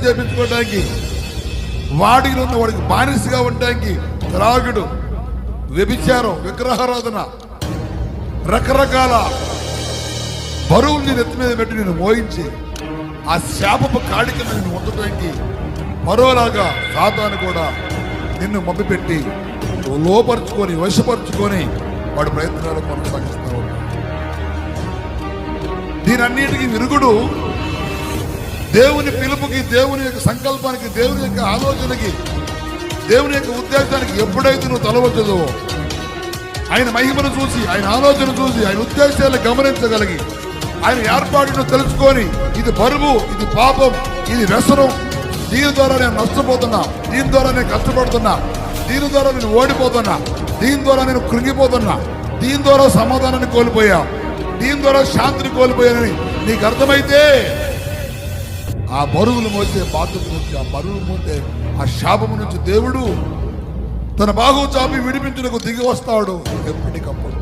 చేయించుకోవడానికి, వాడికి ఉన్న వాడికి బానిసగా ఉండడానికి త్రాగుడు, వ్యభిచారం, విగ్రహారాధన, రకరకాల బరువులు నేను ఎత్తి మీద పెట్టి నేను మోయించి ఆ శాపపు కాడి కింద నేను ఉండటానికి మరోలాగా సాతాను కూడా నిన్ను మభ్యపెట్టి లోపరుచుకొని వశపరుచుకొని వాడి ప్రయత్నాలు కొనసాగిస్తూ ఉంటాడు. దీనన్నిటికీ విరుగుడు దేవుని పిలుపుకి, దేవుని యొక్క సంకల్పానికి, దేవుని యొక్క ఆలోచనకి, దేవుని యొక్క ఉద్దేశానికి ఎప్పుడైతే నువ్వు తలవచ్చదో, ఆయన మహిమను చూసి, ఆయన ఆలోచన చూసి, ఆయన ఉద్దేశాలను గమనించగలిగి, ఆయన ఏర్పాటును తెలుసుకొని, ఇది బరువు, ఇది పాపం, ఇది వ్యసనం, దీని ద్వారా నేను నష్టపోతున్నా, దీని ద్వారా నేను కష్టపడుతున్నా, దీని ద్వారా నేను ఓడిపోతున్నా, దీని ద్వారా నేను కృంగిపోతున్నా, దీని ద్వారా సమాధానాన్ని కోల్పోయా, దీని ద్వారా శాంతిని కోల్పోయానని నీకు అర్థమైతే ఆ బరువులు మోసే బాధ్యత నుంచి, ఆ బరువులు మోసే ఆ శాపము నుంచి దేవుడు తన బాహు చాపి విడిపించుటకు దిగి వస్తాడు ఎప్పటికప్పుడు.